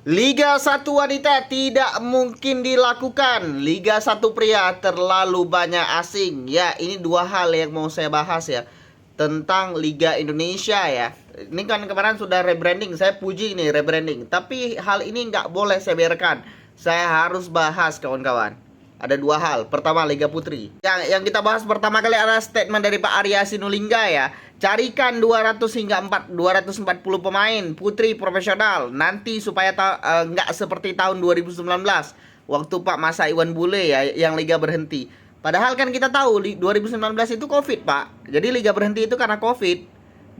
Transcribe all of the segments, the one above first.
Liga 1 wanita tidak mungkin dilakukan. Liga 1 pria terlalu banyak asing. Ya, ini dua hal yang mau saya bahas ya. Tentang Liga Indonesia ya. Ini kan kemarin sudah rebranding. Saya puji ini rebranding. Tapi hal ini nggak boleh saya biarkan. Saya harus bahas kawan-kawan. Ada dua hal. Pertama, Liga Putri. Yang kita bahas pertama kali adalah statement dari Pak Arya Sinulinga ya. Carikan 200 hingga 240 pemain putri profesional nanti supaya nggak seperti tahun 2019 waktu Pak Masa Iwan Bule ya yang liga berhenti. Padahal kan kita tahu 2019 itu Covid, Pak. Jadi liga berhenti itu karena Covid,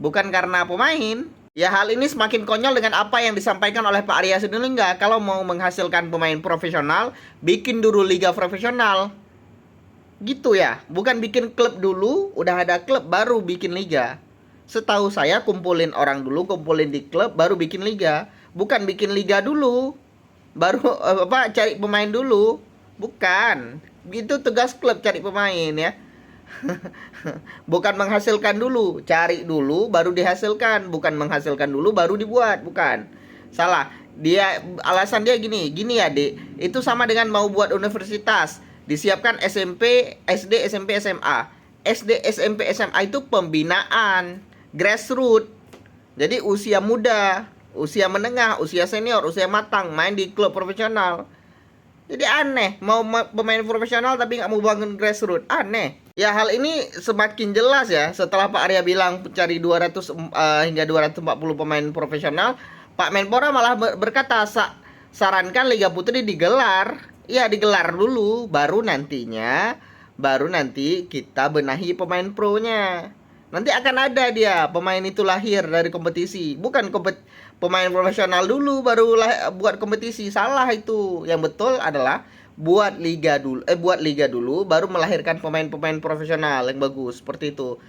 bukan karena pemain. Ya, hal ini semakin konyol dengan apa yang disampaikan oleh Pak Arya Sinulinga. Kalau mau menghasilkan pemain profesional, bikin dulu liga profesional. Gitu ya, bukan bikin klub dulu, udah ada klub baru bikin liga. Setahu saya kumpulin orang dulu, kumpulin di klub, baru bikin liga. Bukan bikin liga dulu, baru cari pemain dulu. Bukan, itu tugas klub cari pemain ya. Bukan menghasilkan dulu, cari dulu baru dihasilkan, bukan menghasilkan dulu baru dibuat, bukan. Salah. Dia alasan dia gini ya, Dek. Itu sama dengan mau buat universitas. Disiapkan SMP, SD, SMP, SMA. SD, SMP, SMA itu pembinaan, grassroots. Jadi usia muda, usia menengah, usia senior, usia matang main di klub profesional. Jadi aneh, mau pemain profesional tapi nggak mau bangun grassroots. Aneh. Ya, hal ini semakin jelas ya setelah Pak Arya bilang cari 200 hingga 240 pemain profesional. Pak Menpora malah berkata sarankan Liga Putri digelar. Ya, digelar dulu baru nanti kita benahi pemain pro-nya. Nanti akan ada dia pemain itu lahir dari kompetisi, bukan pemain profesional dulu baru buat kompetisi. Salah itu. Yang betul adalah buat liga dulu baru melahirkan pemain-pemain profesional yang bagus seperti itu.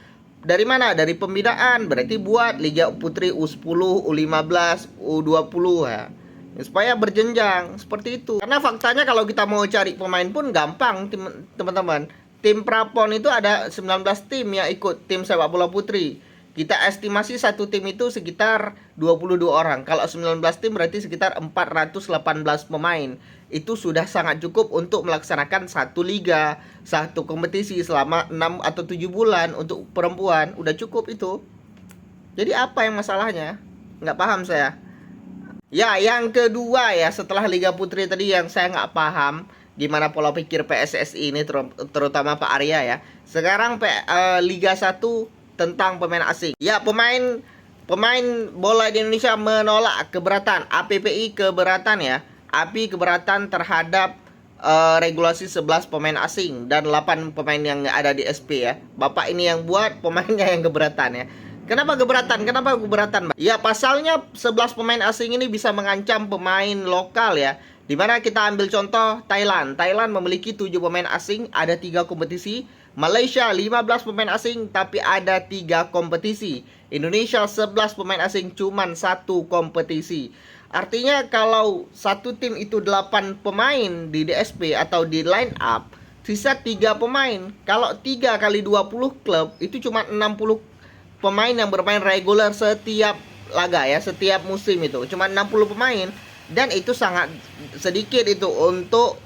Dari mana? Dari pembinaan. Berarti buat Liga Putri U10, U15, U20 ya. Supaya berjenjang seperti itu. Karena faktanya kalau kita mau cari pemain pun gampang, teman-teman. Tim Prapon itu ada 19 tim yang ikut tim sepak bola putri. Kita estimasi satu tim itu sekitar 22 orang. Kalau 19 tim berarti sekitar 418 pemain. Itu sudah sangat cukup untuk melaksanakan satu liga, satu kompetisi selama 6 atau 7 bulan untuk perempuan. Udah cukup itu. Jadi apa yang masalahnya? Nggak paham saya. Ya, yang kedua ya, setelah Liga Putri tadi yang saya nggak paham gimana pola pikir PSSI ini, terutama Pak Arya ya. Sekarang Liga 1 tentang pemain asing. Ya, pemain bola di Indonesia menolak, keberatan. APPI keberatan ya. API keberatan terhadap regulasi 11 pemain asing dan 8 pemain yang ada di SP ya. Bapak ini yang buat, pemainnya yang keberatan ya. Kenapa keberatan? Kenapa keberatan, Mbak? Ya, pasalnya 11 pemain asing ini bisa mengancam pemain lokal ya. Dimana kita ambil contoh Thailand. Thailand memiliki 7 pemain asing, ada 3 kompetisi. Malaysia 15 pemain asing tapi ada 3 kompetisi. Indonesia 11 pemain asing cuman 1 kompetisi. Artinya kalau satu tim itu 8 pemain di DSP atau di line up, sisa 3 pemain. Kalau 3 kali 20 klub itu cuma 60 pemain yang bermain reguler setiap laga ya, setiap musim itu. Cuma 60 pemain dan itu sangat sedikit itu untuk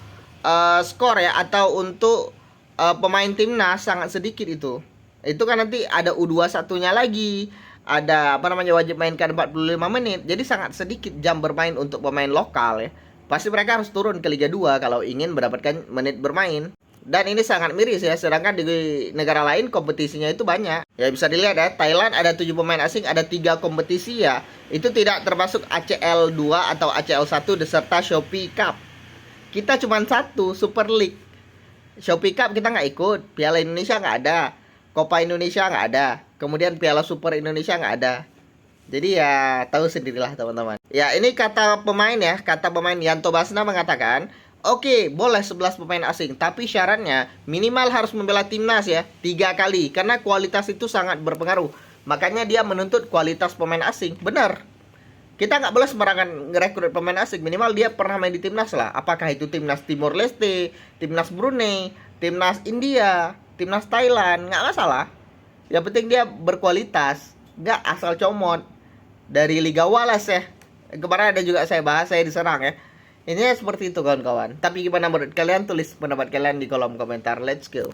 skor ya, atau untuk pemain timnas sangat sedikit itu. Itu kan nanti ada U21-nya lagi, ada wajib mainkan 45 menit. Jadi sangat sedikit jam bermain untuk pemain lokal ya. Pasti mereka harus turun ke Liga 2 kalau ingin mendapatkan menit bermain. Dan ini sangat miris ya, sedangkan di negara lain kompetisinya itu banyak. Ya, bisa dilihat ya, Thailand ada 7 pemain asing, ada 3 kompetisi ya. Itu tidak termasuk ACL 2 atau ACL 1 beserta Shopee Cup. Kita cuma satu, Super League. Shopee Cup kita nggak ikut, Piala Indonesia nggak ada, Copa Indonesia nggak ada, kemudian Piala Super Indonesia nggak ada. Jadi ya tahu sendirilah teman-teman. Ya, ini kata pemain ya, kata pemain Yanto Basna mengatakan, oke, boleh 11 pemain asing, tapi syaratnya minimal harus membela timnas ya 3 kali, karena kualitas itu sangat berpengaruh. Makanya dia menuntut kualitas pemain asing. Benar. Kita nggak boleh sembarangan ngerekrut pemain asing, minimal dia pernah main di timnas lah. Apakah itu timnas Timor Leste, timnas Brunei, timnas India, timnas Thailand, nggak masalah. Yang penting dia berkualitas, nggak asal comot dari Liga Wallace ya. Kemarin ada juga saya bahas, saya diserang ya. Ini seperti itu kawan-kawan. Tapi gimana menurut kalian? Tulis pendapat kalian di kolom komentar. Let's go.